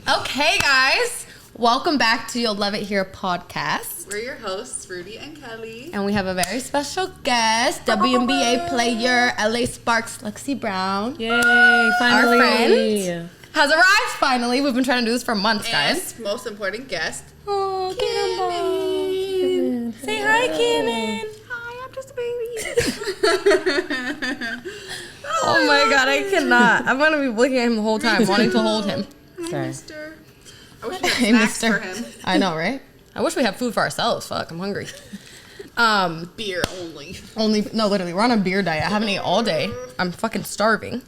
Okay, guys. Welcome back to You'll Love It Here podcast. We're your hosts, Rudy and Kelly. And we have a very special guest, WNBA player, LA Sparks, Lexie Brown. Yay, finally. Our friend has arrived finally. We've been trying to do this for months, guys. And most important guest, Oh, Cannon. Say hi, Cannon. Hi, I'm just a baby. Oh my God, I cannot. I'm going to be looking at him the whole time, wanting to hold him. Hi, mister. I wish we Hey, had snacks mister. for him. I know, right? I wish we had food for ourselves. Fuck, I'm hungry. Beer only. No, literally, we're on a beer diet. I haven't ate all day. I'm fucking starving.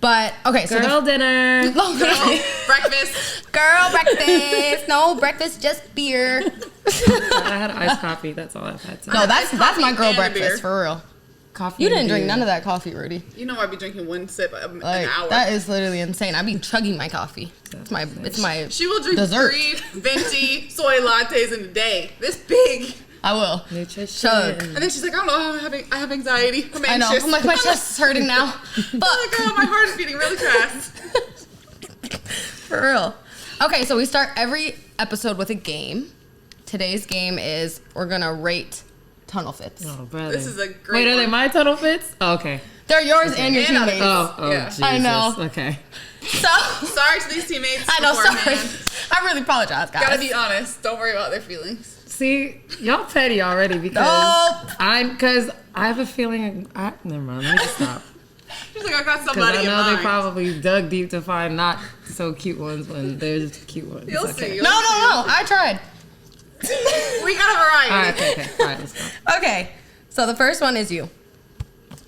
But, okay, so Girl dinner. Breakfast. Girl breakfast. No breakfast, just beer. I had iced coffee. That's all I've had today. No, that's my girl and a breakfast, beer. for real. Coffee. You and didn't drink beer. none of that coffee, Rudy. You know I'd be drinking one sip an Like, hour. that is literally insane. I be chugging my coffee. It's my She will drink dessert. 3 venti soy lattes in a day. This big. I will. Nutrition. Chug. And then she's like, I don't know, I have anxiety. I'm I know. anxious. I'm like, my chest is hurting now. Oh my God, my heart is beating really fast. For real. Okay, so we start every episode with a game. Today's game is we're going to rate tunnel fits. Oh, brother. This is a great Wait, are they one. my tunnel fits? Oh, okay. They're yours and your And others. teammates. Oh, Yeah. Jesus. I know. Okay. So, Sorry to these teammates. I know, sorry. beforehand. I really apologize, guys. Gotta be honest. Don't worry about their feelings. See, y'all petty already because Nope. I have a feeling. Never mind. Let me just stop. She's like, I got Because somebody I in know they mind. probably dug deep to find not so cute ones when they're just cute ones. You'll Okay. see. No. I tried. We got a variety. All right. Okay. All right. Let's go. Okay. So the first one is you.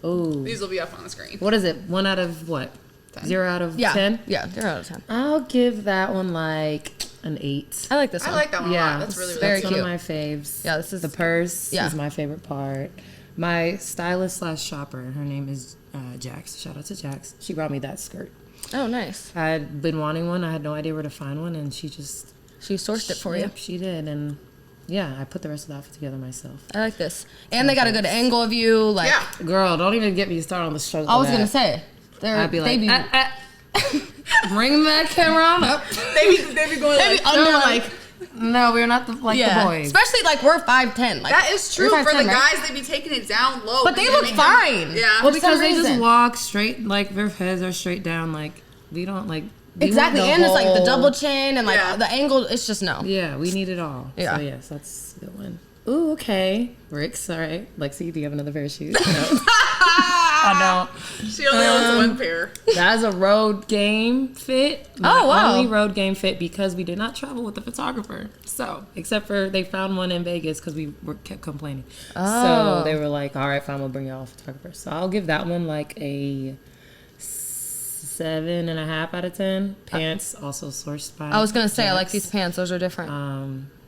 Ooh. These will be up on the screen. What is it? 1 out of what? 10. 0 out of Yeah. 10? Yeah, 0 out of 10. I'll give that one like an 8. I like this I one. like that one a Yeah, lot. That's really, very really That's cute. one of my faves. Yeah, this is- the purse. yeah. Is my favorite part. My stylist / shopper. Her name is Jax. Shout out to Jax. She brought me that skirt. Oh, nice. I had been wanting one. I had no idea where to find one, and she Sourced it for you. Yep, she did, and yeah, I put the rest of the outfit together myself. I like this. And they got a good angle of you. Like, Yeah. Girl, don't even get me started on the struggle. I was of going that. to say. I'd be they like, bring that camera on up. They be going They be like, under, No, like, No, we're not the boys. Especially, like, we're 5'10". Like, that is true. we're For the 5'10", right? guys, they be taking it down low. But they because look make fine. them- Yeah. Well, For because some they reason. just walk straight, like their heads are straight down, like we don't like. we Exactly. want the And it's like the whole- double chin and, like, Yeah. the angle. It's just no. Yeah, we need it all. Yeah. So yes, that's a good one. Ooh, okay. Rick's all right. Lexie, do you have another pair of shoes? No. I don't. She only owns one pair. That's a road game fit. Oh, wow. Only road game fit because we did not travel with the photographer. So, except for they found one in Vegas because we kept complaining. Oh. So they were like, all right, fine, we'll bring y'all a photographer. So I'll give that one like a 7.5 out of 10. Pants also sourced by I was going to say, I like Jax. these pants. Those are different.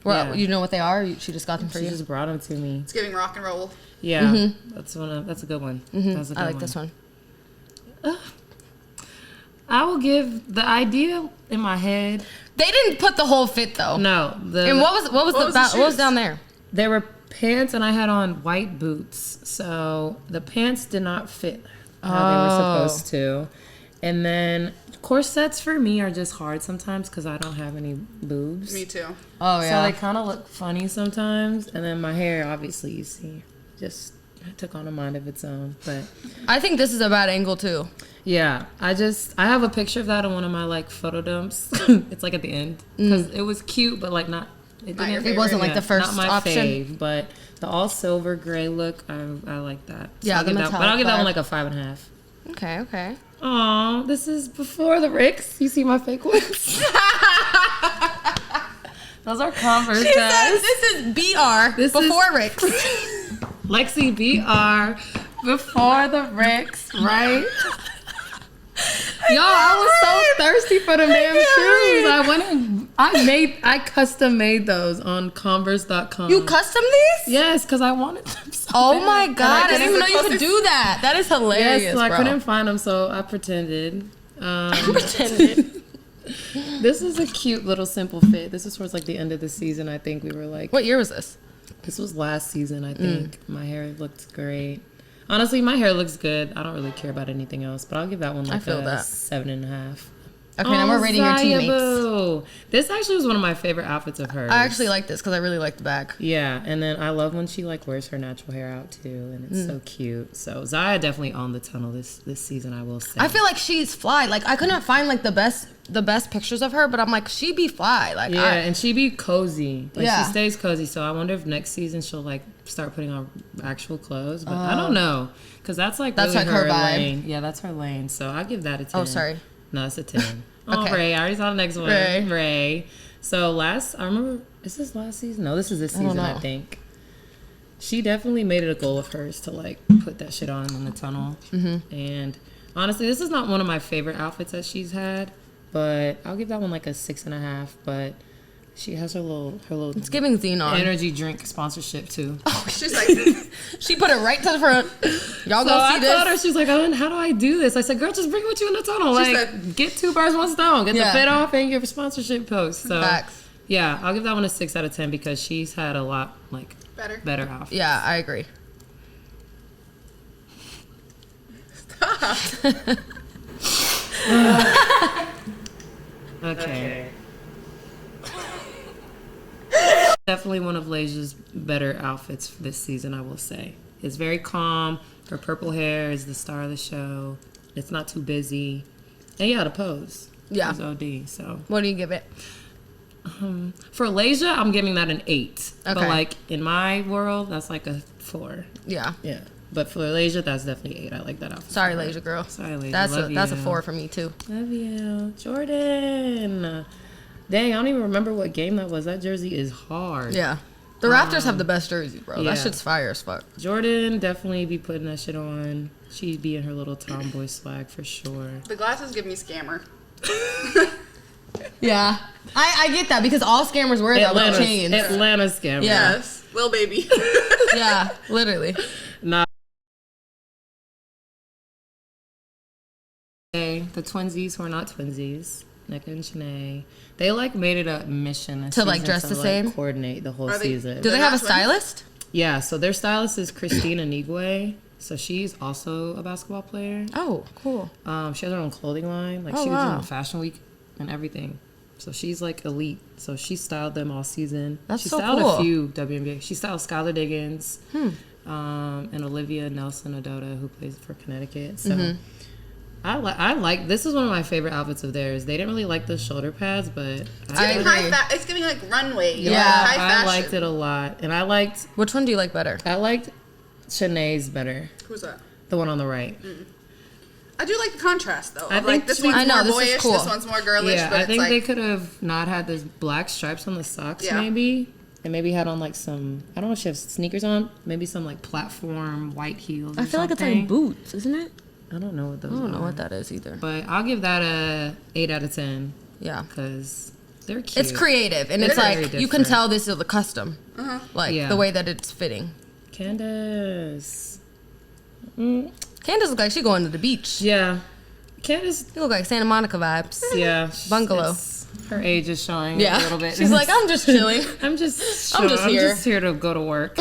Yeah. You know what they are? She just got them for She you? just brought them to me. It's giving rock and roll. Yeah, that's a good one. That's a good I like one. this one. I will give the idea in my head. They didn't put the whole fit, though. No, And what was was the what was shoes? down there? there were pants and I had on white boots, so the pants did not fit how they were supposed to. And then corsets for me are just hard sometimes because I don't have any boobs. Me too. Oh, So they kind of look funny sometimes. And then my hair, obviously, you see, just took on a mind of its own. But I think this is a bad angle, too. yeah, I have a picture of that in one of my like photo dumps. It's like at the end because it was cute, but like not. It Not your didn't. It wasn't like the first not my option. fave, but the all silver gray look, I like that. So Yeah, I'll the give that, but I'll metallic give that one vibe. like a 5.5. Okay. Aw, this is before the Ricks. You see my fake ones? Those are Converse, She said guys. this is BR This is- before Rick's. Lexie BR before the Ricks, right? Y'all, I was so thirsty for them damn shoes. I went and I custom made those on Converse.com. You custom these? Yes, because I wanted them so Oh bad. my God. I this didn't even is know the you could closest- do that. That is hilarious, Yes, so I bro. couldn't find them, so I pretended. Pretended. This is a cute little simple fit. This is towards like the end of the season. I think we were like, What year was this? this was last season. I think my hair looked great. Honestly, my hair looks good. I don't really care about anything else, but I'll give that one like feel a that. 7.5. Okay, now we're rating your teammates. Boo. This actually was one of my favorite outfits of hers. I actually like this because I really like the bag. Yeah, and then I love when she like wears her natural hair out too, and it's so cute. So Zaya definitely owned the tunnel this season, I will say. I feel like she's fly. Like I couldn't find like the best pictures of her, but I'm like she be fly. Like and she be cozy. Like Yeah. she stays cozy. So I wonder if next season she'll like start putting on actual clothes, but I don't know because that's really like her vibe. lane. Yeah, that's her lane. So I'll give that a 10. Oh, sorry. No, it's a 10. Oh, Okay. Ray, I already saw the next one. Ray. Ray. So I remember, is this last season? No, this is this season, I think. She definitely made it a goal of hers to like put that shit on in the tunnel. Mm-hmm. And honestly, this is not one of my favorite outfits that she's had, but I'll give that one like a 6.5. But she has her little It's giving Xenon. energy drink sponsorship too. Oh, She's like, she put it right to the front. Y'all So go I see this. told her, she was like, oh, how do I do this? I said, girl, just bring it with you in the tunnel. She Like, said- get 2 birds, 1 stone. Get the Yeah. fit off and your sponsorship post. So, Facts. yeah, I'll give that one a 6 out of 10 because she's had a lot, like, better outfits. Yeah, I agree. Okay. Definitely one of Lasia's better outfits this season, I will say. It's very calm. Her purple hair is the star of the show. It's not too busy. And yeah, the pose. Yeah. It's OD, so. What do you give it? For Lasia, I'm giving that an 8. But Okay. like in my world, that's like a 4. Yeah. Yeah. But for Lasia, that's definitely 8. I like that outfit. Sorry, Lasia girl. Sorry, Lasia. That's a you. 4 for me too. Love you. Jordan. Dang, I don't even remember what game that was. That jersey is hard. Yeah. The Raptors have the best jersey, bro. yeah. That shit's fire as fuck. Jordan definitely be putting that shit on. She'd be in her little tomboy swag for sure. the glasses give me scammer. Yeah. I get that because all scammers wear that with chains. Atlanta scammer. Yeah. Yes, Lil Baby. Yeah, literally. Nah. Okay, the twinsies who are not twinsies, Nika and Shanae, they like made it a mission this To, like, season dress to, the like, same? coordinate the whole Are they- season. Do they have a not twins? stylist? Yeah, so their stylist is Christina Nigwe. So she's also a basketball player. Oh, cool. She has her own clothing line. Like Oh, she was wow. in Fashion Week and everything. So she's like elite. So she styled them all season. That's she so styled cool. a few WNBA. She styled Skylar Diggins and Olivia Nelson Ododa, who plays for Connecticut. So I like this is one of my favorite outfits of theirs. They didn't really like the shoulder pads, but I agree. It's giving like runway. Yeah. Like, high I fashion. liked it a lot. And I liked Which one do you like better? Shanae's better. Who's that? The one on the right. I do like the contrast though. I Of, like think this she- one's I know, more this is boyish, cool. this one's more girlish. Yeah, but I it's think like, they could have not had this black stripes on the socks, Yeah. maybe, and maybe had on like some. I don't know if she has sneakers on. Maybe some like platform white heels. I feel like it's like boots, isn't it? I don't know what those. I don't know are. what that is either. But I'll give that a 8 out of 10 Yeah. because they're cute. It's creative, and it's Very like you can different. tell this is the custom, like Yeah. the way that it's fitting. Candace. Candace looks like she going to the beach. Yeah, Candace. You look like Santa Monica vibes. Yeah, Bungalow. Her age is showing Yeah, a little bit. she's like, I'm just chilling. I'm just I'm just here. to go to work.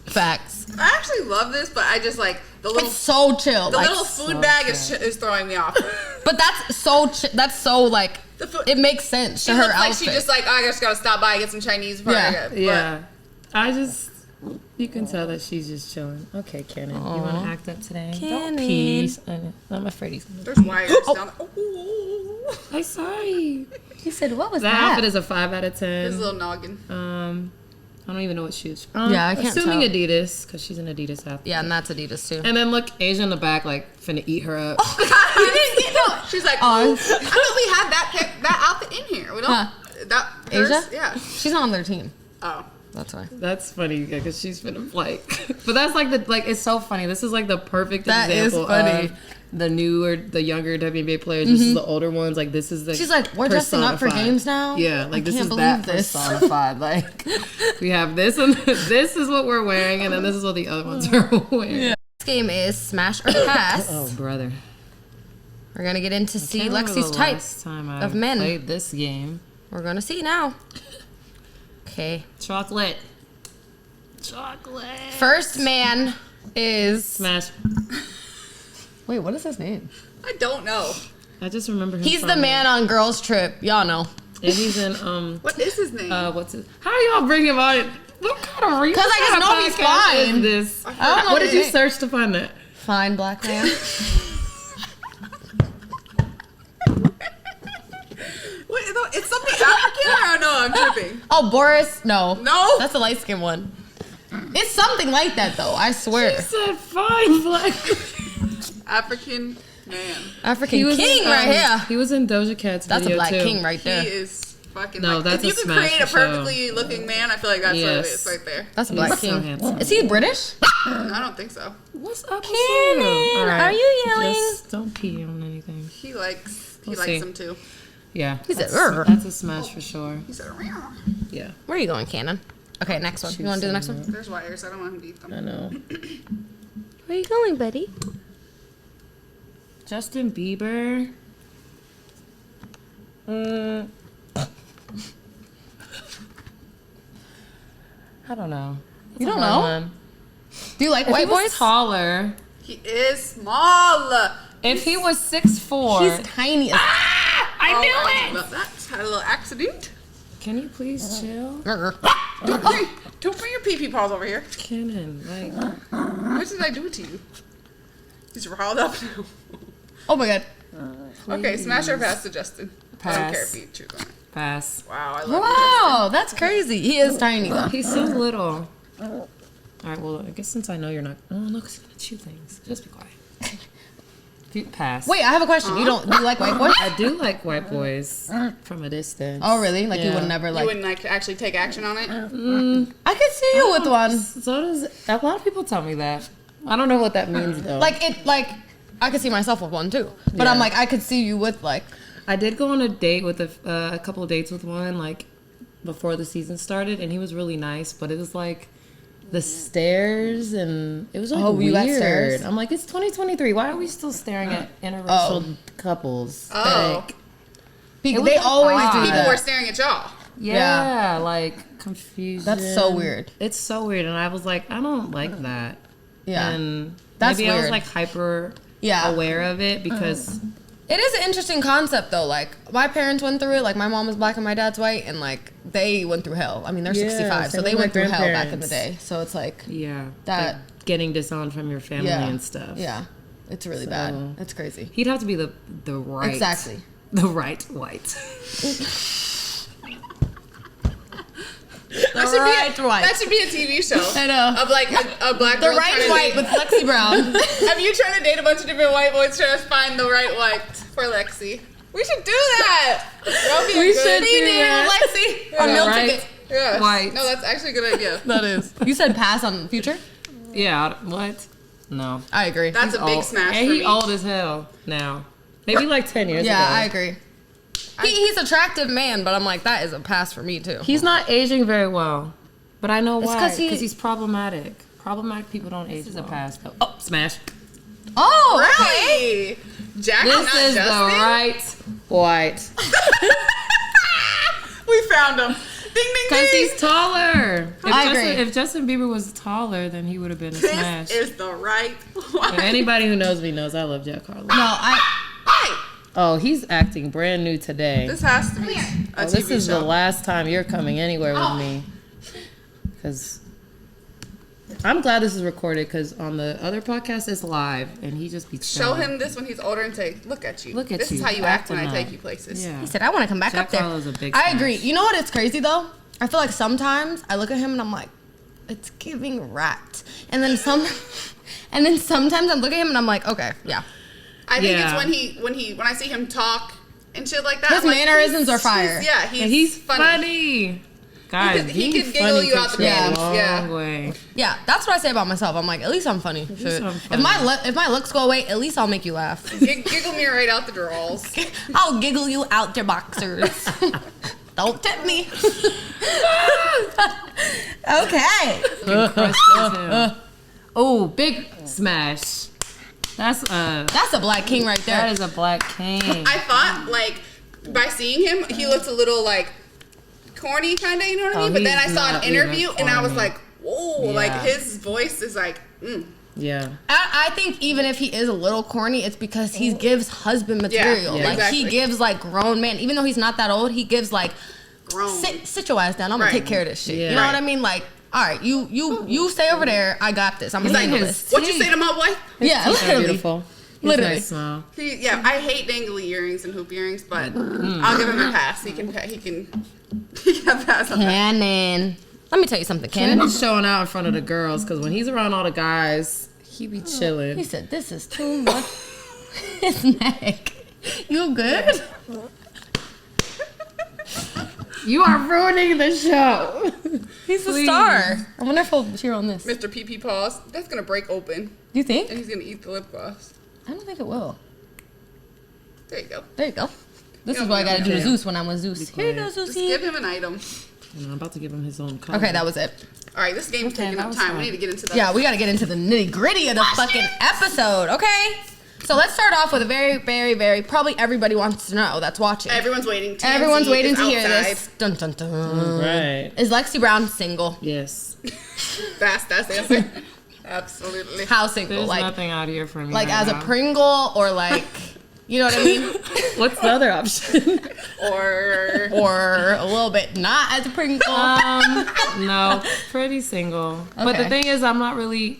Facts. I actually love this, but I just like the little It's so chill. the Like, little food bag is throwing me off. but that's so like The food- it makes sense She to her looks like outfit. she just like, oh, I just gotta stop by and get some Chinese before I Yeah. get. Yeah. You can tell that she's just chilling. Okay, Cannon, you want to act up today? Cannon. Don't pee. I'm afraid he's going to. There's wires down there. Oh, I'm sorry. He said, "What was That that?" outfit is a 5 out of his 10. little noggin. I don't even know what shoes. Yeah, I can't Assuming tell. Adidas, because she's an Adidas athlete. Yeah, and that's Adidas too. And then look, Asia in the back, like, finna eat her up. You didn't get no. She's like, Oh. I thought we had that outfit in here. We don't. Huh. That hers? Asia? Yeah. She's not on their team. Oh. That's why. That's funny because she's finna like, but that's like it's so funny. This is like the perfect That is example funny. of the younger WNBA players. This is the older ones. Like this is the. She's like, we're dressing up for personified. games now. Yeah, like I this can't is believe that this. personified. Like we have this and this is what we're wearing, and then this is what the other ones are wearing. Yeah. This game is smash or pass. Oh brother, We're gonna get into see Can't remember Lexi's the type last time I of men. played this game. We're gonna see now. Okay. Chocolate. First man is. Smash. Wait, what is his name? I don't know. I just remember him. He's the man on Girls Trip. Y'all know. And he's in What is his name? what's it? How y'all bring him on? What kind of reason? Because I just know he's fine. This. I don't know What did you his name. search to find that? Fine black man. Wait, no, it's something African or no? I'm tripping. Oh, Boris? No. No. That's a light skinned one. It's something like that, though. I swear. She said fine black. African man. African king right here. He was in Doja Cat's That's video a black too. king right there. He is fucking. No, like, that's if a you can smash create a for sure. perfectly looking man, I feel like that's what it is right there. That's a He's black so king. handsome. Is he British? I don't think so. What's up, Cannon, All right. are you yelling? Just don't pee on anything. He likes We'll see. him too. Yeah, He said, that's a smash for sure. He said, Yeah, Where are you going, Cannon? Okay, next one. You want to do the next one? "There's wires. I don't want him to eat them." I know. Where are you going, buddy? Justin Bieber. I don't know. You That's don't a hard know? one. Do you like If white he was boys? taller. He is small. If he was 6'4". He's tiny. I knew it. Love that. Just had a little accident. Can you please chill? Don't bring your pee-pee paws over here. Cannon, like, What did I do to you? He's riled up now. Oh my god. Okay, smash or pass to Justin. I don't care if Pass. you choose on it. pass. Wow, I love Wow, that's crazy. He is tiny though. He's so little. All right, well, I guess since I know you're not. Oh no, because he's gonna chew things. Just be quiet. Pass. Wait, I have a question. Do you like white boys? I do like white boys from a distance. Oh really? Like you Yeah. would never you like. wouldn't like actually take action on it? I could see you with one. So does a lot of people tell me that. I don't know what that means though. Like it. Like I could see myself with one too. But I'm Yeah. like I could see you with like. I did go on a date with a couple of dates with one like before the season started, and he was really nice, but it was like the stares and it was like Oh, you got weird. stares? I'm like, it's 2023. Why are we still staring at interracial couples? Oh. Like, They was like always odd. do People that. were staring at y'all. yeah, like confusion. That's so weird. It's so weird, and I was like, I don't like that. Yeah. And That's maybe I was weird. like hyper Yeah. aware of it because It is an interesting concept though. Like my parents went through it. Like my mom was black and my dad's white, and like they went through hell. I mean, they're Yeah, 65, so same they with went my through hell back in the grandparents. day. So it's like yeah, That- like getting disowned from your family yeah, and stuff. Yeah, it's really So- bad. It's crazy. He'd have to be the right Exactly. the right white. That should be a TV show. I know. Of like a black The girl right trying to white date- with Lexie Brown. Have you trying to date a bunch of different white boys trying to find the right white for Lexie? We should do that. That would be We a good. should do that. Lexie. Yeah. A meal Right. ticket. Yeah. White. No, that's actually a good idea. That is. You said pass on future. Yeah, what? No. I agree. That's a big Old. smash And for he me. old as hell now. Maybe like 10 years ago. yeah, I agree. He's attractive man, but I'm like that is a pass for me too. He's not aging very well, but I know It's why. 'cause Because he- he's problematic. Problematic people don't age. This is a pass. Though. Oh, smash! Oh, Really? Jack This not is Justin? the right white. We found him. Ding ding Because ding. he's taller. If I Justin, agree. If Justin Bieber was taller, then he would have been a smash. This is the right And one. anybody who knows me knows I love Jack Harlow. No, I. Hey, Oh, he's acting brand new today. this has to be a Oh, TV this is show. the last time you're coming anywhere with me. Because I'm glad this is recorded because on the other podcast it's live and he just be Show chilling. him this when he's older and say, "Look at you. Look at this you, is how you act when I acting take up." you places." Yeah. He said I want to come back Jack up there. Harlow's a big I smash. agree. You know what? It's crazy though. I feel like sometimes I look at him and I'm like, it's giving rat. And then sometimes I look at him and I'm like, okay, yeah. I think Yeah. it's when I see him talk and shit like that. His I'm like, mannerisms he's- are fire. Yeah, he's, And he's funny. funny. Guys, He being could giggle funny you out takes the you a pants, long yeah. way. Yeah, that's what I say about myself. I'm like, at least I'm funny. Shit. I'm If funny. my looks go away, at least I'll make you laugh. Giggle me right out the drawers. I'll giggle you out your boxers. Don't tip me. Okay. Oh, big smash. That's That's a black king right there. that is a black king. I thought like by seeing him, he looks a little like corny, kind of. You know what I Oh, mean? But then I he's saw not an interview even and I was corny. like, whoa! Yeah. Like his voice is like, Yeah. I think even if he is a little corny, it's because he gives husband material. Yeah, like exactly. he gives like grown man. Even though he's not that old, he gives like Grown. sit your ass down. I'm gonna take care of this shit. Yeah. You know what I mean? Like, all right, you stay over there. I got this. I'm gonna handle this. What you say to my boy? Yeah, So literally. beautiful. Literally. Nice smile. I hate dangly earrings and hoop earrings, but I'll give him a pass. He can pass on that. Cannon. Let me tell you something, Cannon. He's showing out in front of the girls because when he's around all the guys, he be chilling. He said, "This is too much." His neck. You good? You are ruining the show. He's a Please. star. I wonder if he'll cheer on this. Do Mr. PP paws. That's gonna break open, you think? and he's gonna eat the lip gloss. I don't think it will. There you go. There you go. This Yeah, is what I gotta do to yeah. Zeus when I'm with Zeus. Here you go, Just give Zeusy. him an item. I'm about to give him his own color. Okay, that was it. All right, this game's taking that up was time. fine. We need to get into that. Yeah, we gotta get into the nitty gritty of the fucking episode, okay? So let's start off with a very, very, very, probably everybody wants to know that's watching. Everyone's waiting. TMZ Everyone's waiting is to hear outside. this. Dun dun dun. Right. Is Lexie Brown single? Yes. That's the answer. Absolutely. How single? There's Like nothing out here for me. like right as now. a Pringle or like, you know what I mean? What's the other option? Or Or a little bit not as a Pringle. No, pretty single. But Okay. the thing is, I'm not really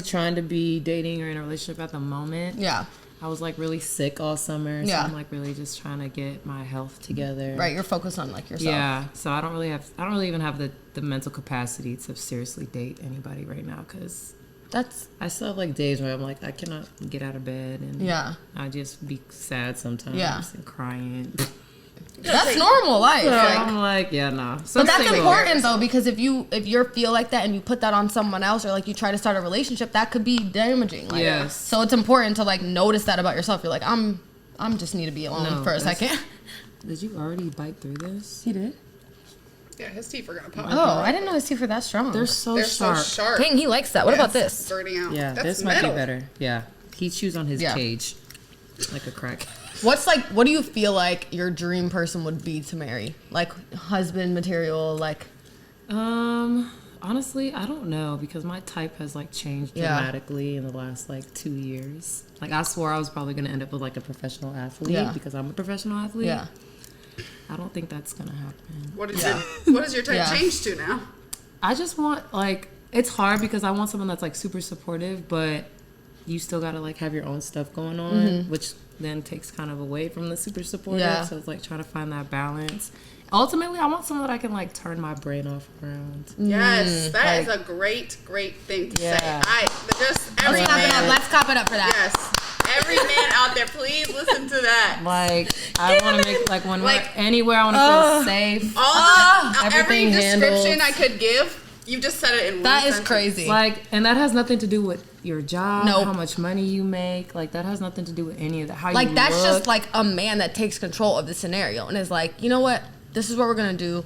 trying to be dating or in a relationship at the moment. Yeah. I was like really sick all summer, so Yeah. I'm like really just trying to get my health together. Right, you're focused on like yourself. Yeah, so I don't really even have the mental capacity to seriously date anybody right now because That's I still have like days where I'm like I cannot get out of bed and yeah. I just be sad sometimes Yeah. and crying. That's normal life. So like- I'm like, yeah, no. but that's important though, because if you feel like that and you put that on someone else, or like you try to start a relationship, that could be damaging. Like, Yes. So it's important to like notice that about yourself. You're like, I'm just need to be alone No, for a that's- second. Did you already bite through this? He did. yeah, his teeth are gonna pop. Oh, I didn't know his teeth were that strong. They're so They're sharp. so sharp. Dang, he likes that. What about Yeah, this? Spurting out. Yeah, That's this metal. might be better. Yeah, he chews on his Yeah. cage like a crack. What do you feel like your dream person would be to marry? Like husband material, like Honestly, I don't know because my type has like changed Yeah. dramatically in the last like 2 years. Like I swore I was probably gonna end up with like a professional athlete Yeah. because I'm a professional athlete. yeah. I don't think that's gonna happen. What is Yeah. what is your type Yeah. changed to now? I just want like it's hard because I want someone that's like super supportive, but you still gotta like have your own stuff going on, which then takes kind of away from the super supportive. Yeah. So it's like trying to find that balance. Ultimately, I want someone that I can like turn my brain off around. Yes, that is like- a great thing to Yeah. say. Every Let's cop it up. man, Let's cop it up for that. yes, every man out there, please listen to that. Like I want to make like when Like- we're anywhere, I want to feel safe. Every everything description handled. I could give, you just said it in one That is sentence. crazy. Like, and that has nothing to do with your job, Nope. how much money you make. Like that has nothing to do with any of that. How Like you that's look. just like a man that takes control of the scenario and is like, you know what? This is what we're gonna do.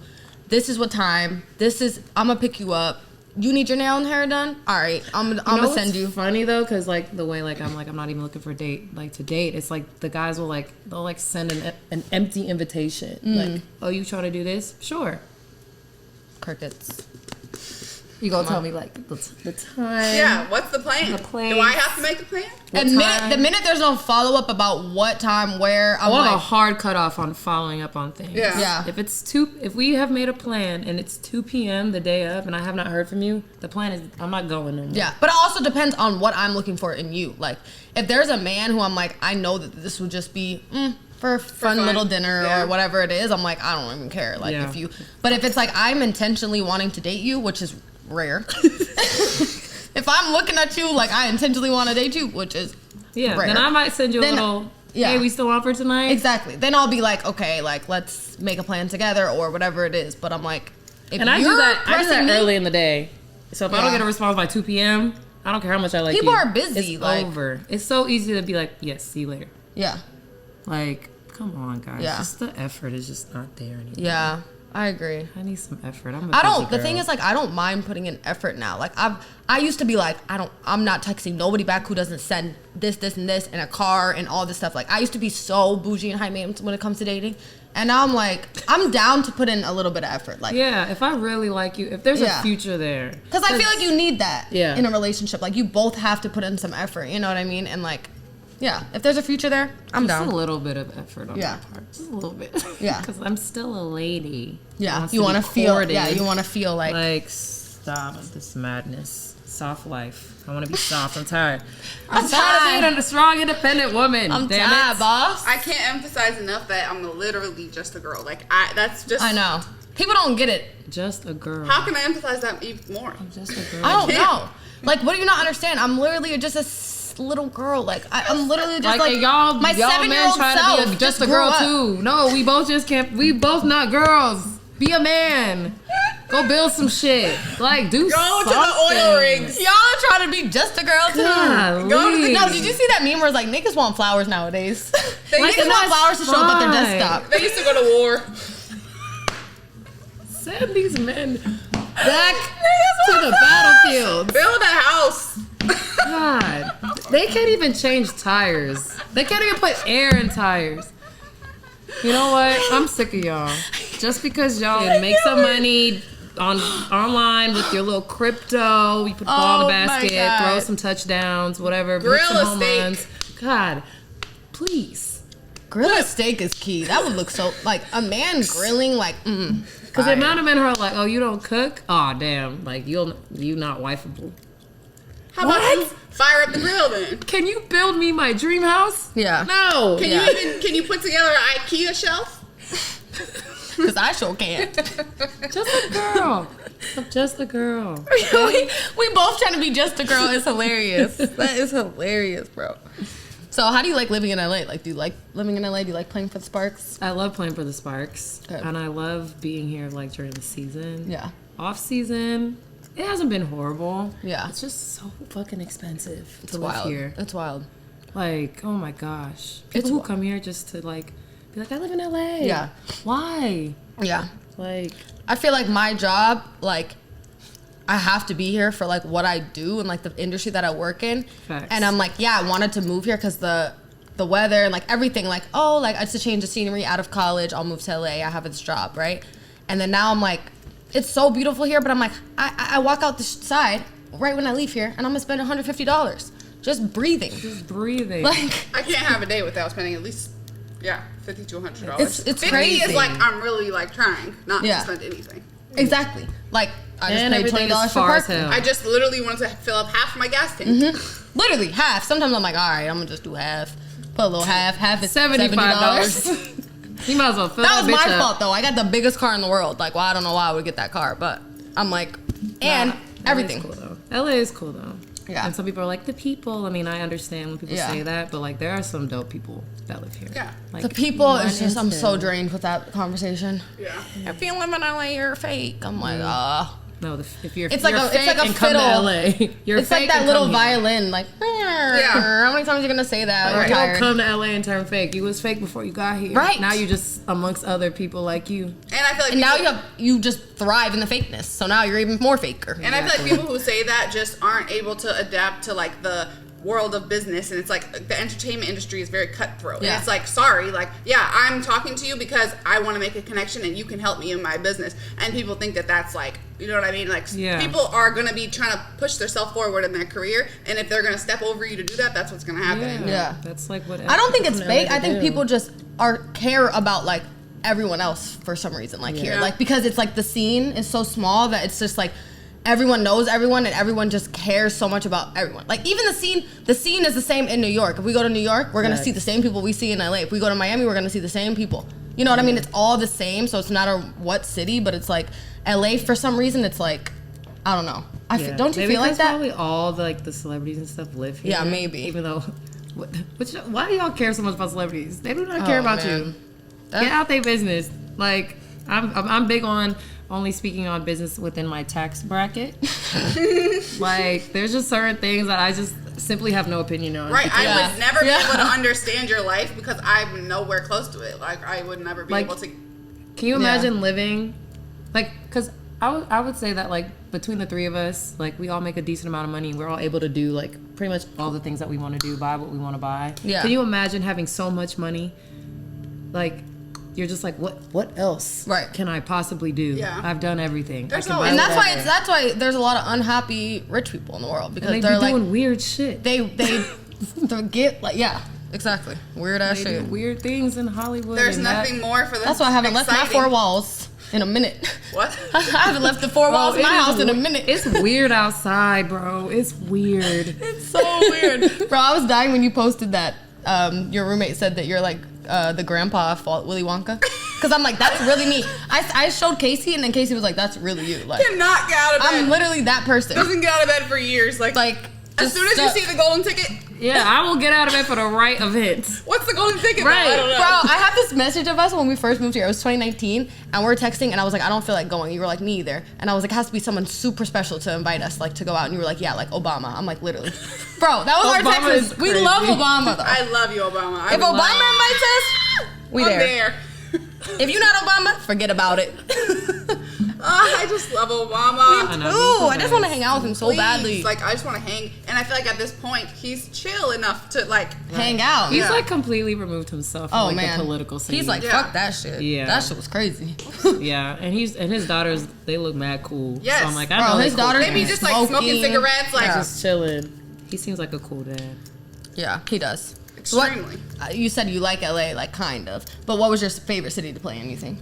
This is what time. I'm gonna pick you up. You need your nail and hair done? All right, I'm gonna send you. Funny though, because like the way like I'm not even looking for a date to date. It's like the guys will like they'll like send an empty invitation. Like, oh, you trying to do this? Sure. Crickets. You gonna tell me like the time? Yeah, what's the plan? The place. Do I have to make the plan? The minute there's no follow up about what time, where, I I'm want a like, hard cutoff on following up on things. Yeah. Yeah. If we have made a plan and it's 2 p.m. the day of and I have not heard from you, the plan is I'm not going no more. yeah. But it also depends on what I'm looking for in you. Like, if there's a man who I'm like, I know that this would just be for a fun fun. little dinner Yeah. or whatever it is, I'm like, I don't even care. Like, Yeah. but if it's like I'm intentionally wanting to date you, which is rare. If I'm looking at you like I intentionally want to date you, which is Yeah. rare. Then I might send you a Then- little. yeah. Hey, we still on for tonight? Exactly. Then I'll be like, okay, like let's make a plan together or whatever it is. But I'm like, if And I do you're that. I do pressing that me- early in the day. So if I don't Yeah. get a response by 2 p.m., I don't care how much I like People you. are busy, It's like- over. It's so easy to be like, yes, see you later. Yeah. Like, come on, guys. Yeah. Just the effort is just not there anymore. Yeah. I agree. I need some effort. The thing is, like, I don't mind putting in effort now. Like, I used to be like, I'm not texting nobody back who doesn't send this, and this, and a car, and all this stuff. Like, I used to be so bougie and high maintenance when it comes to dating. And now I'm like, I'm down to put in a little bit of effort. Like, yeah, if I really like you, if there's a future there. Because I feel like you need that in a relationship. Like, you both have to put in some effort. You know what I mean? And, like, yeah, if there's a future there, I'm down. Just a little bit of effort on my part. Just a little bit. Yeah. Because I'm still a lady. Yeah. You want to feel, you want to feel like. Like, stop this madness. Soft life. I want to be soft. I'm tired. I'm tired of being a strong, independent woman. I'm tired, boss. I can't emphasize enough that I'm literally just a girl. Like, that's just. I know. People don't get it. Just a girl. How can I emphasize that even more? I'm just a girl. I don't know. Like, what do you not understand? I'm literally just a little girl. Like, I'm literally just like y'all, my 7-year-old self. To be just a girl too. No, we both just can't. We both not girls. Be a man. Go build some shit. Like, do something. Go to the oil rigs. Y'all are trying to be just a girl too. No, did you see that meme where it's like niggas want flowers nowadays? Niggas want flowers to show up at their desktop. They used to go to war. Send these men back to the battlefield. Build a house. God, they can't even change tires. They can't even put air in tires. You know what? I'm sick of y'all. Just because y'all make some money online with your little crypto, you put the ball in the basket, throw some touchdowns, whatever, grill some a home steak. runs. God, please. Grill a steak is key. That would look so like a man grilling like. Because the amount of men who are like, oh, you don't cook? Oh, damn. Like, you not wifeable. How about you fire up the grill then? Can you build me my dream house? Yeah. No. Can you put together an IKEA shelf? Because I sure can't. Just a girl. I'm just a girl. we both trying to be just a girl. It's hilarious. That is hilarious, bro. So how do you like living in LA? Like, do you like living in LA? Do you like playing for the Sparks? I love playing for the Sparks. Good. And I love being here, like, during the season. Yeah. Off season, it hasn't been horrible. Yeah. It's just so fucking expensive to wild. live here. It's wild. Like, oh my gosh. People who come here just to, like, be like, I live in LA. Yeah. Why? Yeah. Like, I feel like my job, like, I have to be here for like what I do and like the industry that I work in. Facts. And I'm like, yeah, I wanted to move here because the weather and like everything, like, oh, like it's a change of scenery out of college. I'll move to LA. I have this job, right? And then now I'm like, it's so beautiful here, but I'm like, I walk out the side right when I leave here and I'm gonna spend $150 just breathing. Like, I can't have a day without spending at least $50 to $100. It's 50 crazy. is like I'm really like trying not to spend anything. Exactly. Like, I just paid $20 for parking. I just literally wanted to fill up half my gas tank. Mm-hmm. Literally half. Sometimes I'm like, all right, I'm gonna just do half. Put a little half. Half is $70. You might as well fill that was my up. fault though. I got the biggest car in the world. Like, well, I don't know why I would get that car, but I'm like, and everything. LA is cool though. Yeah. And some people are like, the people. I mean, I understand when people say that, but like, there are some dope people that live here. Yeah. Like, the people is just, I'm so drained with that conversation. Yeah. If you live in LA, you're fake. I'm like, no, if you're it's like a fiddle. fiddle. You're it's like that little violin, like, how many times are you gonna say that? Right. You don't come to LA and turn fake. You was fake before you got here. Right. Now you're just amongst other people like you. And I feel like and now you just thrive in the fakeness. So now you're even more faker. And I feel like people who say that just aren't able to adapt to like the world of business, and it's like the entertainment industry is very cutthroat. And it's like, sorry, like, I'm talking to you because I want to make a connection and you can help me in my business. And people think that that's like, you know what I mean? Like, people are going to be trying to push themselves forward in their career, and if they're going to step over you to do that, that's what's going to happen. Yeah. That's like what I don't think it's fake. I think people just care about like everyone else for some reason, like here. Like, because it's like the scene is so small that it's just like everyone knows everyone and everyone just cares so much about everyone. Like, even the scene is the same in New York. If we go to New York, we're going to see the same people we see in LA. If we go to Miami, we're going to see the same people. You know what I mean? It's all the same, so it's not a what city, but it's like LA for some reason, it's like, I don't know. Don't you feel like that? Probably all the celebrities and stuff live here. Yeah, maybe. Even though, why do y'all care so much about celebrities? They do not care about you. Get out their business. Like, I'm big on only speaking on business within my tax bracket. Like, there's just certain things that I just simply have no opinion on. Right, I would never be able to understand your life because I'm nowhere close to it. Like, I would never be able to. Can you imagine living Like, because I would say that, like, between the three of us, like, we all make a decent amount of money, and we're all able to do, like, pretty much all the things that we want to do, buy what we want to buy. Yeah. Can you imagine having so much money? Like, you're just like, what else can I possibly do? Yeah. I've done everything. There's and that's why there's a lot of unhappy rich people in the world, because they're doing like weird shit. They get like exactly weird ass shit. Do weird things in Hollywood. There's nothing more for them. That's why I haven't left my four walls in a minute. What? I haven't left the four walls of my house in a minute. It's weird outside, bro. It's weird. It's so weird, bro. I was dying when you posted that. Your roommate said that you're like the grandpa of Willy Wonka, because I'm like, that's really me. I showed Casey, and then Casey was like, that's really you. Like, cannot get out of bed. I'm literally that person. Doesn't get out of bed for years. Like as soon as you see the golden ticket. Yeah, I will get out of bed for the right event. What's the golden ticket? Right. I don't know. Bro, I have this message of us when we first moved here. It was 2019, and we were texting, and I was like, I don't feel like going. You were like, me either. And I was like, it has to be someone super special to invite us, like, to go out. And you were like, yeah, like Obama. I'm like, literally. Bro, that was our text. We love Obama, though. I love you, Obama. If Obama invites us, I'm there. If you're not Obama, forget about it. I just love Obama. Ooh, I just want to hang out with him so badly. Like, I just want to hang. And I feel like at this point, he's chill enough to, like, hang out. He's, like, completely removed himself from, like, the political scene. He's like, fuck that shit. Yeah. That shit was crazy. Yeah. And his daughters, they look mad cool. Yes. So I'm like, I know his daughters maybe just, like, smoking cigarettes. Like, just chilling. He seems like a cool dad. Yeah, he does. Extremely. You said you like LA, like, kind of. But what was your favorite city to play in, you think?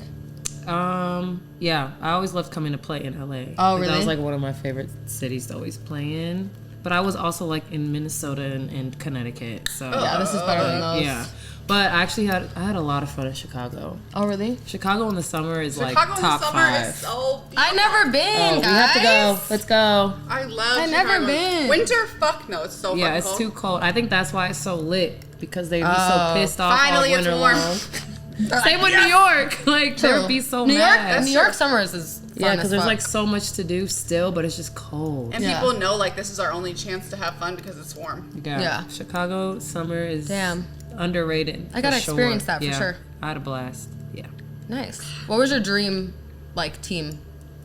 Yeah, I always loved coming to play in LA. Oh, really? That was like one of my favorite cities to always play in. But I was also like in Minnesota and Connecticut. So yeah, this is better than those. Yeah, but I actually had a lot of fun in Chicago. Oh, really? Chicago in the summer is Chicago like top in the summer 5. Is so beautiful. I never been, guys. We have to go. Let's go. I love. I Chicago. never been. Winter? Fuck no, it's so. Yeah, it's cold. too cold. I think that's why it's so lit, because they'd be so pissed off finally all winter it's warm. long. Same with New York. Like, they'd be so mad. New York summers is fun. Yeah, because there's like so much to do still, but it's just cold. And people know like this is our only chance to have fun because it's warm. Yeah. Chicago summer is underrated. I gotta experience that for sure. I had a blast. Yeah. Nice. What was your dream like team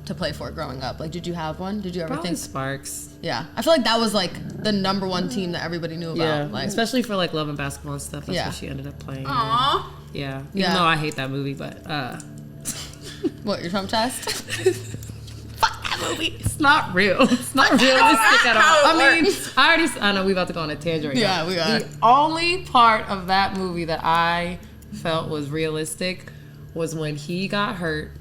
to play for growing up? Like, did you have one? Did you ever think Sparks? Yeah, I feel like that was like the number one team that everybody knew about. Yeah, like, especially for like Love and Basketball and stuff. That's what she ended up playing. Aww. Yeah. Even though I hate that movie, but what, your Trump-chest? Fuck that movie. It's not real. It's not realistic at all. I know we about to go on a tangent right now. Yeah, we are. The only part of that movie that I felt was realistic was when he got hurt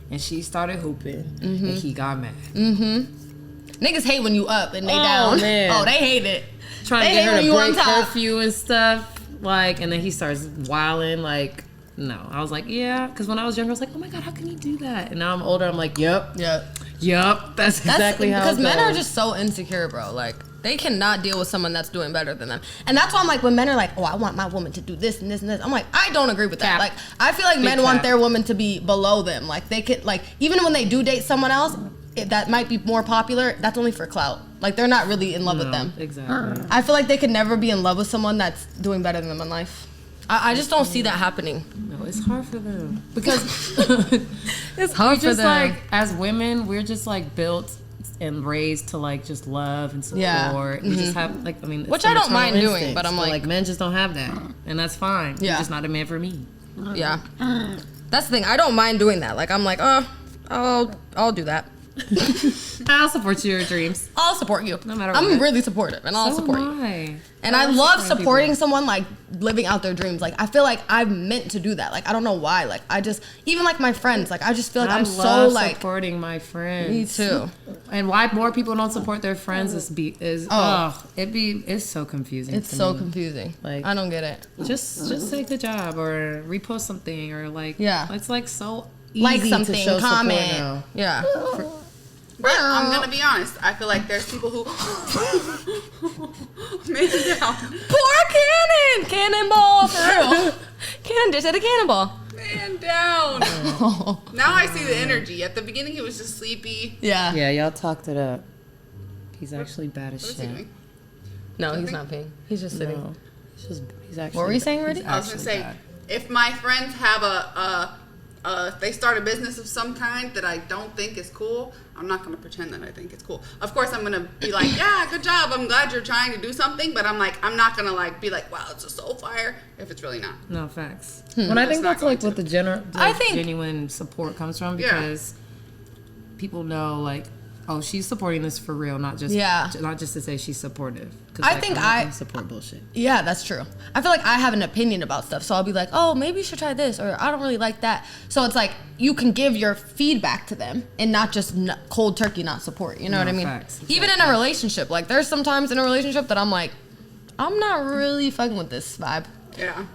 and she started hooping and he got mad. Niggas hate when you up and they down. Man. Oh, they hate it. Trying to get her to break curfew and stuff. Like, and then he starts wilding. Like, no. I was like, yeah. Because when I was younger, I was like, oh my God, how can you do that? And now I'm older, I'm like, yep. That's exactly how it goes. Because men are just so insecure, bro. Like, they cannot deal with someone that's doing better than them. And that's why I'm like, when men are like, oh, I want my woman to do this and this and this. I'm like, I don't agree with that. Like, I feel like men want their woman to be below them. Like, they could, like, even when they do date someone else, that might be more popular, that's only for clout. Like, they're not really in love with them. Exactly. I feel like they could never be in love with someone that's doing better than them in life. I just don't see that happening. No, it's hard for them. Because it's hard for them. Like, as women, we're just, like, built and raised to, like, just love and support. Yeah. We just have, like, I mean... Which I don't mind doing, but I'm like... men just don't have that. And that's fine. Yeah. You're just not a man for me. Yeah. That's the thing. I don't mind doing that. Like, I'm like, oh, I'll do that. I'll support your dreams. I'll support you. No matter what. I'm really supportive, and I'll support you. And I love supporting someone, like, living out their dreams. Like, I feel like I'm meant to do that. Like, I don't know why. Like, I just, even like my friends, like, I just feel like I'm so, like, supporting my friends. Me too. And why more people don't support their friends it's so confusing. It's so confusing. Like, I don't get it. Just say good job or repost something or like, it's like so easy like something, to show comment. Now. Yeah. But I'm gonna be honest. I feel like there's people who man down. Poor Cannon, cannonball for real. Cannon just had a cannonball. Man down. Now I see the energy. At the beginning, he was just sleepy. Yeah. Yeah, y'all talked it up. He's actually bad as shit. What is he doing? No, he's not peeing. He's just sitting. No, he's actually. What were you saying, Rudy? I was gonna say, if my friends have a if they start a business of some kind that I don't think is cool, I'm not going to pretend that I think it's cool. Of course, I'm going to be like, yeah, good job. I'm glad you're trying to do something. But I'm not going to like be like, wow, it's a soul fire if it's really not. No, facts. But I think that's like what the genuine support comes from, because people know like, oh, she's supporting this for real, not just to say she's supportive. I think I support bullshit. Yeah, that's true. I feel like I have an opinion about stuff, so I'll be like, oh, maybe you should try this, or I don't really like that. So it's like you can give your feedback to them and not just cold turkey, not support. You know what I mean? Facts. Even in a relationship, like there's some times in a relationship that I'm like, I'm not really fucking with this vibe. Yeah.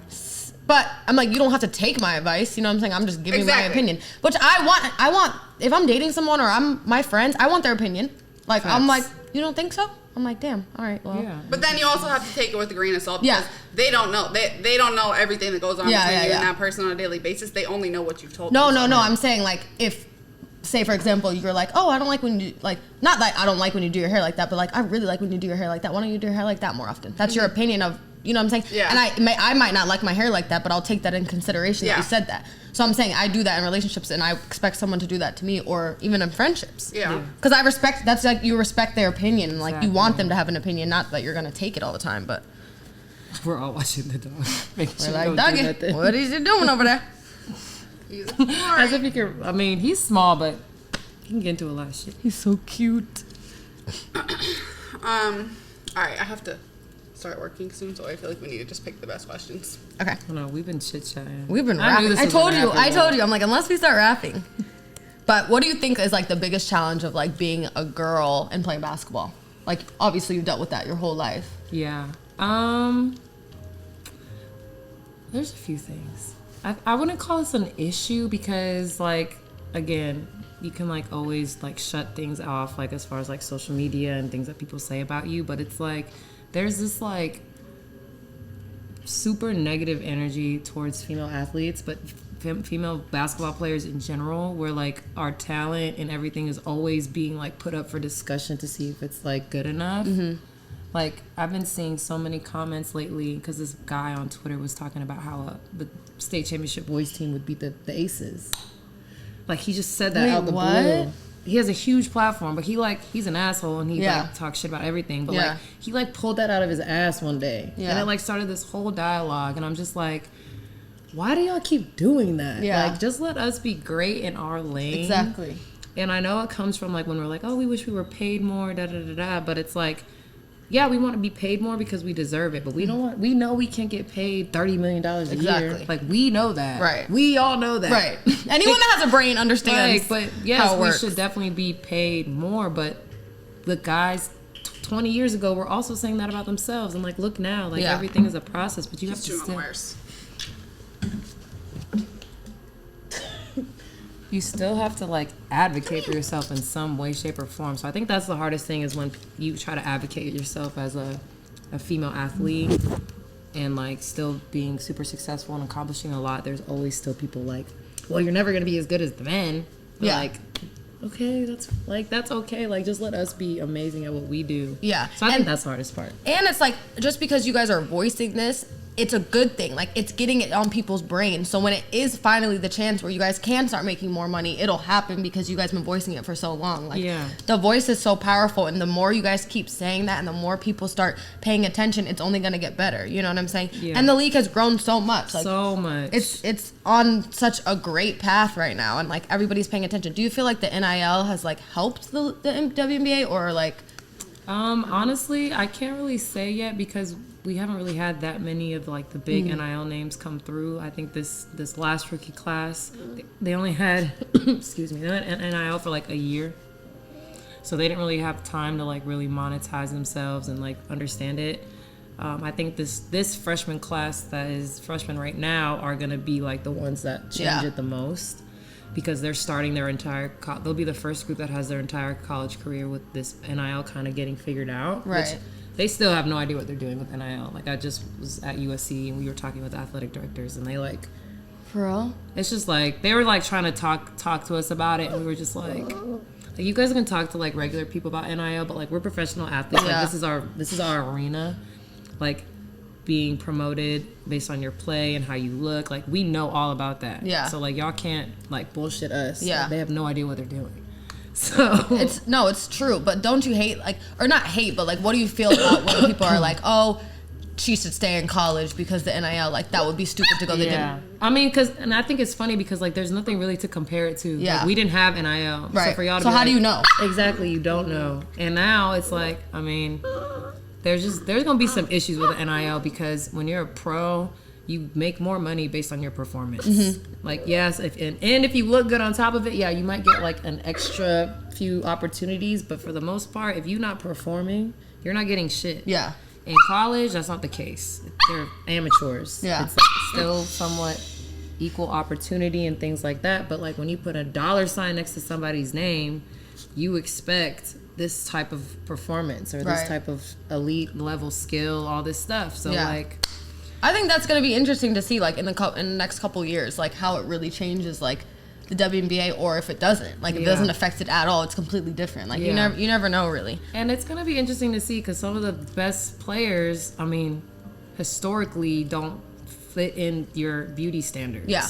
But I'm like, you don't have to take my advice. You know what I'm saying? I'm just giving my opinion. Which I want, if I'm dating someone or I'm my friends, I want their opinion. Like, facts. I'm like, you don't think so? I'm like, damn, all right, well. Yeah. But then you also have to take it with a grain of salt, because they don't know. They don't know everything that goes on between you and that person on a daily basis. They only know what you've told them. No. I'm saying, like, if, say, for example, you're like, oh, I don't like when you, like, not like I don't like when you do your hair like that, but like, I really like when you do your hair like that. Why don't you do your hair like that more often? That's your opinion of, you know what I'm saying? Yeah. And I might not like my hair like that, but I'll take that in consideration that you said that. So I'm saying I do that in relationships, and I expect someone to do that to me, or even in friendships. Yeah. Because I respect, that's like, you respect their opinion, and like you want them to have an opinion, not that you're going to take it all the time, but. We're all watching the dog. We're like, Dougie, what is he doing over there? As if he can, I mean, he's small, but he can get into a lot of shit. He's so cute. All right, I have to start working soon, so I feel like we need to just pick the best questions. Okay. Oh, no, we've been chit-chatting. We've been rapping. I told you. I'm like, unless we start rapping. But what do you think is like the biggest challenge of like being a girl and playing basketball? Like, obviously you've dealt with that your whole life. Yeah. There's a few things. I wouldn't call this an issue, because like, again, you can like always like shut things off, like as far as like social media and things that people say about you, but it's like there's this like super negative energy towards female athletes, but female basketball players in general, where like our talent and everything is always being like put up for discussion to see if it's like good enough. Mm-hmm. Like, I've been seeing so many comments lately, because this guy on Twitter was talking about how the state championship boys team would beat the Aces. Like, he just said that out the blue. He has a huge platform, but he's an asshole, and he like talks shit about everything. But like, he like pulled that out of his ass one day, and it like started this whole dialogue. And I'm just like, why do y'all keep doing that? Yeah. Like, just let us be great in our lane. Exactly. And I know it comes from like when we're like, oh, we wish we were paid more, da da da da. But it's like, yeah, we want to be paid more because we deserve it, but we don't want. We know we can't get paid $30 million a year. Like, we know that. Right. We all know that. Right. Anyone that has a brain understands. But yes, we should definitely be paid more. But the guys 20 years ago were also saying that about themselves. And like, look now, like everything is a process, but you have to still. You still have to like advocate for yourself in some way, shape, or form. So I think that's the hardest thing, is when you try to advocate yourself as a female athlete and like still being super successful and accomplishing a lot. There's always still people like, well, you're never gonna be as good as the men. But like, okay, that's okay. Like, just let us be amazing at what we do. Yeah. So I think that's the hardest part. And it's like, just because you guys are voicing this, it's a good thing. Like, it's getting it on people's brains. So when it is finally the chance where you guys can start making more money, it'll happen because you guys have been voicing it for so long. Like, the voice is so powerful, and the more you guys keep saying that and the more people start paying attention, it's only going to get better. You know what I'm saying? Yeah. And the league has grown so much. Like, so much. It's on such a great path right now, and like, everybody's paying attention. Do you feel like the NIL has like helped the WNBA, or like? Honestly, I can't really say yet, because we haven't really had that many of like the big NIL names come through. I think this last rookie class, they only had excuse me, they had NIL for like a year, so they didn't really have time to like really monetize themselves and like understand it. I think this freshman class that is freshmen right now are gonna be like the ones that change it the most, because they're starting their entire they'll be the first group that has their entire college career with this NIL kind of getting figured out. Right. Which they still have no idea what they're doing with NIL. Like, I just was at USC, and we were talking with the athletic directors, and they like, for real? It's just like, they were like trying to talk to us about it, and we were just like you guys can talk to like regular people about NIL, but like, we're professional athletes. Like, this is our arena. Like, being promoted based on your play and how you look. Like, we know all about that. Yeah. So, like, y'all can't, like, bullshit us. Yeah. Like, they have no idea what they're doing. So it's true. But don't you hate, like, or not hate, but like, what do you feel about when people are like, oh, she should stay in college because the NIL, like, that would be stupid to go. Yeah. I mean, and I think it's funny because, like, there's nothing really to compare it to. Yeah. Like, we didn't have NIL. Right. So for y'all to so be how like, do you know? Exactly. You don't know. And now it's like, I mean, there's going to be some issues with the NIL because when you're a pro, you make more money based on your performance. Mm-hmm. Like, yes, and if you look good on top of it, yeah, you might get, like, an extra few opportunities. But for the most part, if you're not performing, you're not getting shit. Yeah. In college, that's not the case. They're amateurs. Yeah. It's like still somewhat equal opportunity and things like that. But like when you put a $sign next to somebody's name, you expect this type of performance or this type of elite level skill, all this stuff. So like, I think that's gonna be interesting to see, like in the next couple years, like how it really changes, like the WNBA, or if it doesn't, like, if it doesn't affect it at all, it's completely different. Like, you never know, really. And it's going to be interesting to see because some of the best players, I mean, historically don't fit in your beauty standards. Yeah.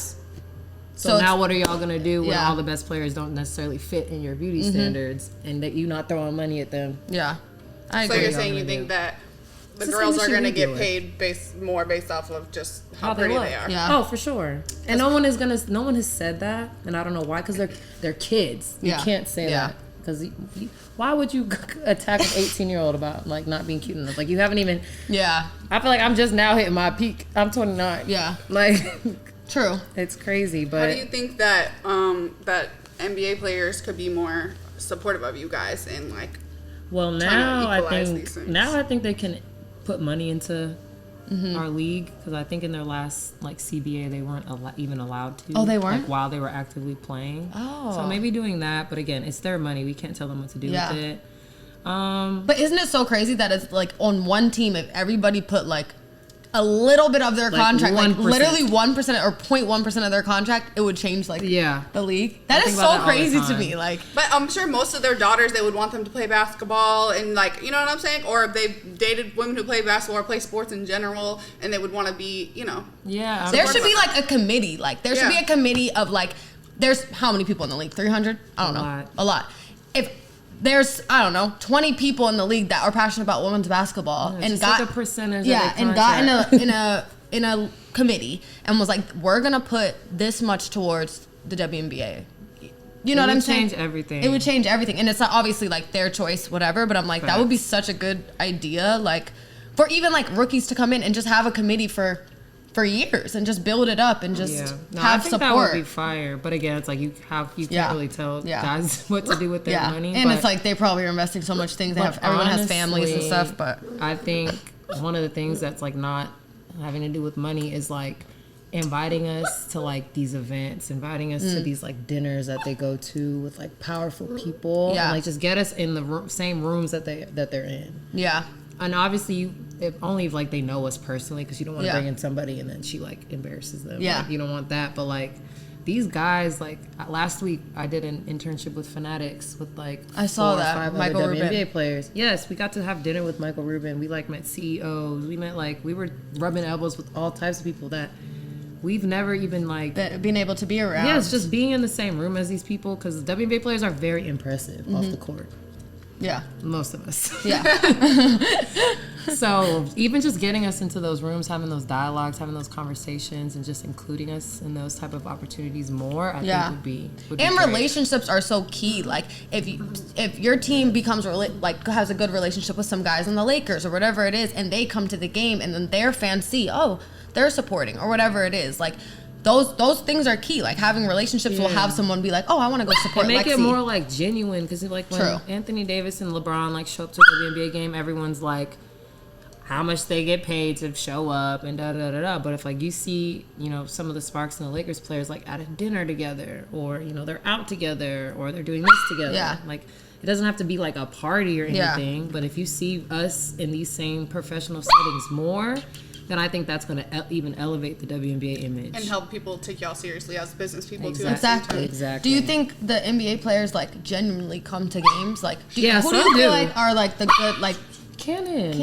So now what are y'all going to do when all the best players don't necessarily fit in your beauty standards and that you not throwing money at them? Yeah. I agree. So you're saying you think that the girls are going to get paid based off of just how pretty they are. Yeah. Oh, for sure. And no one has said that, and I don't know why, because they're kids. You can't say that because why would you attack an 18-year-old about like not being cute enough? Like you haven't even. Yeah. I feel like I'm just now hitting my peak. I'm 29. Yeah. Like. True. It's crazy, but. How do you think that that NBA players could be more supportive of you guys and like? Well, now I think they can put money into our league because I think in their last like CBA they weren't even allowed to. Oh, they weren't? Like, while they were actively playing. Oh. So maybe doing that, but again, it's their money. We can't tell them what to do with it. But isn't it so crazy that it's like on one team, if everybody put like a little bit of their contract, like literally 1% or 0.1% of their contract, it would change like the league. That is so crazy to me. Like, but I'm sure most of their daughters, they would want them to play basketball and like, you know what I'm saying? Or if they've dated women who play basketball or play sports in general, and they would want to be, you know. Yeah. There should be like a committee. Like there should be a committee of like, there's how many people in the league? 300? I don't know. A lot. If there's, I don't know, 20 people in the league that are passionate about women's basketball and got like a percentage and got in a committee and was like, we're gonna put this much towards the WNBA. You know what I'm saying? It would change everything. It would change everything. And it's not obviously like their choice, whatever, but I'm like, that would be such a good idea, like for even like rookies to come in and just have a committee for years and just build it up and just have support. That would be fire. But again, it's like you can't really tell guys what to do with their money. And it's like they probably are investing so much things. Everyone has families and stuff. But I think one of the things that's like not having to do with money is like inviting us to like these events, inviting us to these like dinners that they go to with like powerful people. Yeah. And, like just get us in the same rooms that they're in. Yeah. And obviously, if only if like they know us personally, because you don't want to bring in somebody and then she like embarrasses them. Yeah, like, you don't want that. But like these guys, like last week, I did an internship with Fanatics with like I saw 4 or that 5 Michael other Rubin. WNBA players. Yes, we got to have dinner with Michael Rubin. We like met CEOs. We met like we were rubbing elbows with all types of people that we've never even like being able to be around. Yeah, it's just being in the same room as these people because WNBA players are very impressive off the court. Yeah. Most of us. Yeah. So even just getting us into those rooms, having those dialogues, having those conversations, and just including us in those type of opportunities more, I think would be and great. Relationships are so key. Like if your team becomes has a good relationship with some guys in the Lakers or whatever it is, and they come to the game, and then their fans see, oh, they're supporting or whatever it is, like. Those things are key. Like having relationships will have someone be like, oh, I want to go support and make Lexie. it more like genuine because like when Anthony Davis and LeBron like show up to the WNBA game, everyone's like, how much they get paid to show up and da da da da. But if like you see, you know, some of the Sparks and the Lakers players like at a dinner together, or you know they're out together, or they're doing this together, like it doesn't have to be like a party or anything. But if you see us in these same professional settings more, then I think that's going to even elevate the WNBA image. And help people take y'all seriously as business people, too. Exactly. Exactly. Do you think the NBA players, like, genuinely come to games? Like, who do you some feel like are, like, the good, like... Cannon.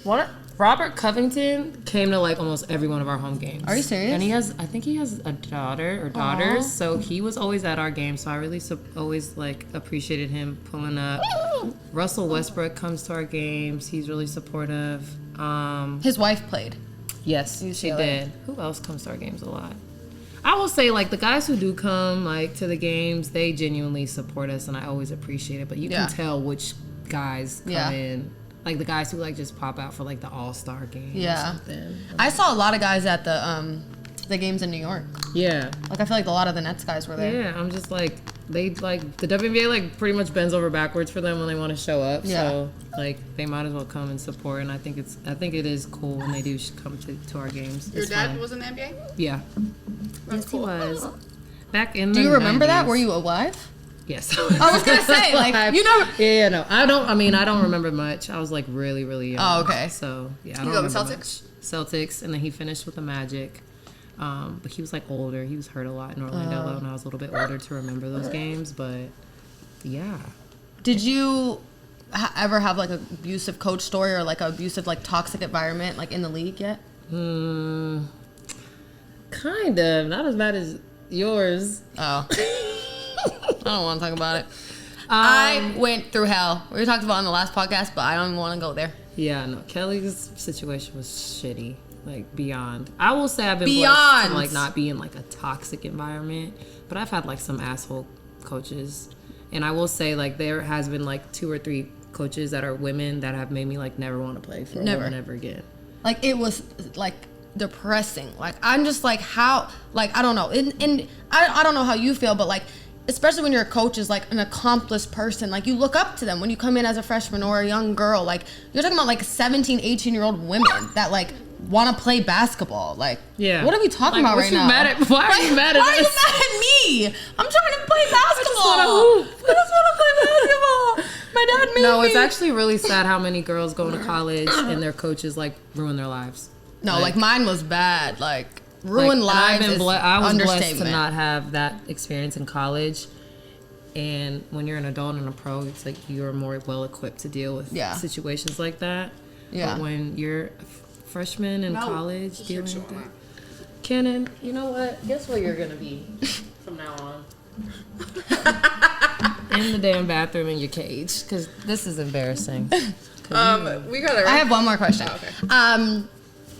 What? Robert Covington came to like almost every one of our home games. Are you serious? And I think he has a daughter or daughters, so he was always at our games. So I really always like appreciated him pulling up. Russell Westbrook comes to our games. He's really supportive. His wife played. Yes, she did. Who else comes to our games a lot? I will say, like, the guys who do come, like, to the games, they genuinely support us, and I always appreciate it. But you can tell which guys come in. Like, the guys who, like, just pop out for, like, the All-Star game or something. I saw a lot of guys at the games in New York. Yeah. Like, I feel like a lot of the Nets guys were there. Yeah, I'm just, like, they, like, the WNBA, like, pretty much bends over backwards for them when they want to show up. Yeah. So, like, they might as well come and support, and I think it is cool when they do come to our games. Your dad was in the NBA? Yeah. Yes, he was. Back in the 90s. Do you remember that? Were you alive? Yes. I was gonna say, like, you know. Yeah, no. I don't remember much. I was like really, really young. Oh, okay. So yeah, I don't remember Celtics? Much. Celtics, and then he finished with the Magic. But he was like older. He was hurt a lot in Orlando, and I was a little bit older to remember those games. But yeah. Did you ever have like an abusive coach story or like an abusive, like toxic environment like in the league yet? Kind of. Not as bad as yours. Oh. I don't want to talk about it. I went through hell. We talked about it in the last podcast, but I don't even want to go there. Yeah, no. Kelly's situation was shitty, like beyond. I will say I've been blessed to like not be in like a toxic environment, but I've had like some asshole coaches, and I will say like there has been like 2 or 3 coaches that are women that have made me like never want to play for a woman ever again. Like it was like depressing. Like I'm just like how like I don't know, and I don't know how you feel, but like. Especially when your coach is like an accomplished person, like you look up to them when you come in as a freshman or a young girl. Like you're talking about like 17, 18-year-old women that like want to play basketball. Like, what are we talking about right now? Why are you mad at us? Why are you mad at me? I'm trying to play basketball. I just want to play basketball. My dad made me. No, it's actually really sad how many girls go to college and their coaches like ruin their lives. No, like mine was bad. Like. Ruined lives. I was blessed to not have that experience in college. And when you're an adult and a pro, it's like you're more well equipped to deal with situations like that. Yeah. But when you're a freshman in college dealing with that. Cannon, you know what? Guess what you're gonna be from now on? In the damn bathroom in your cage, because this is embarrassing. I have one more question. Oh, okay.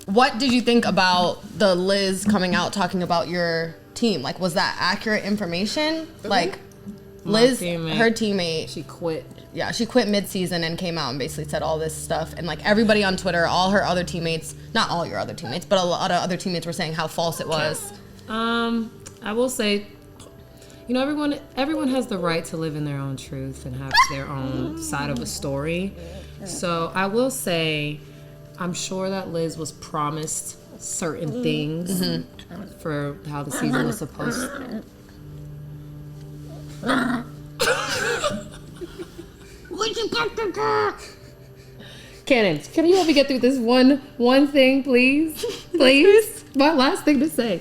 What did you think about the Liz coming out talking about your team? Like, was that accurate information? Like, Liz, her teammate, she quit. Yeah, she quit mid-season and came out and basically said all this stuff. And like everybody on Twitter, all her other teammates, not all your other teammates, but a lot of other teammates were saying how false it was. I will say, you know, everyone has the right to live in their own truth and have their own side of a story. So I will say, I'm sure that Liz was promised certain things for how the season was supposed to. Cannon, can you help me get through this one thing, please? Please? My last thing to say.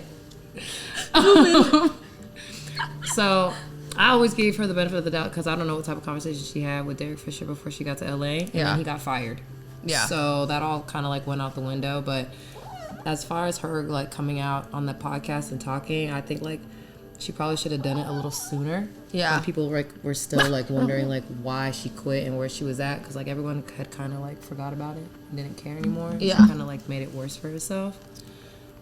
So, I always gave her the benefit of the doubt because I don't know what type of conversation she had with Derek Fisher before she got to LA. And then he got fired. Yeah. So that all kind of like went out the window. But as far as her like coming out on the podcast and talking, I think like she probably should have done it a little sooner. Yeah. And people were still like wondering like why she quit and where she was at, because like everyone had kind of like forgot about it and didn't care anymore. Yeah. She kind of like made it worse for herself.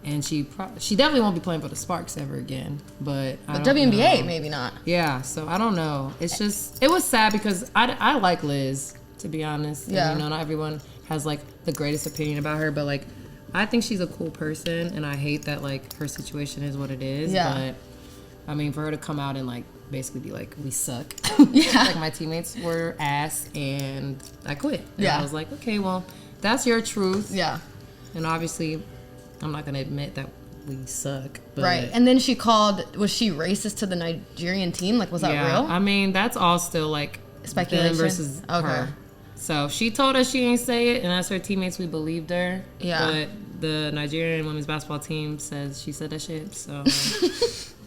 And she definitely won't be playing for the Sparks ever again. But WNBA know. Maybe not. Yeah. So I don't know. It's just it was sad because I like Liz, to be honest. Yeah. And, you know, not everyone has like the greatest opinion about her, but like I think she's a cool person, and I hate that like her situation is what it is. Yeah. But I mean, for her to come out and like basically be like, we suck. Yeah. Like my teammates were ass and I quit. And I was like, okay, well, that's your truth. Yeah. And obviously I'm not gonna admit that we suck. But right. And then was she racist to the Nigerian team? Like, was that real? I mean, that's all still like speculation versus her. So she told us she ain't say it, and as her teammates, we believed her. Yeah. But the Nigerian women's basketball team says she said that shit. So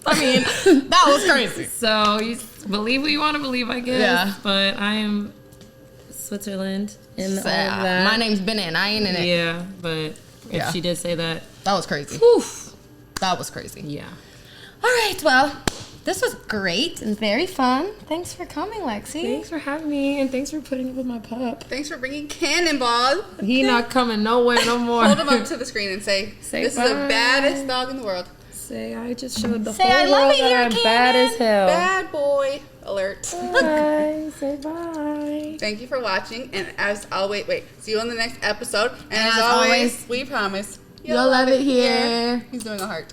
I mean, that was crazy. So you believe what you want to believe, I guess. Yeah. But I am Switzerland, and all that. My name's been in. I ain't in it. Yeah, but if she did say that. That was crazy. Whew. That was crazy. Yeah. All right, well, this was great and very fun. Thanks for coming, Lexie. Thanks for having me, and thanks for putting up with my pup. Thanks for bringing Cannonball. He not coming nowhere no more. Hold him up to the screen and say this bye. is the baddest dog in the world. Say I just showed the Say, whole I love world it that here, I'm bad Cannon. as hell. Bad boy alert. Bye. Say bye. Thank you for watching, and as always, see you on the next episode. And And as as always, always, we promise you'll love it here. He's doing a heart.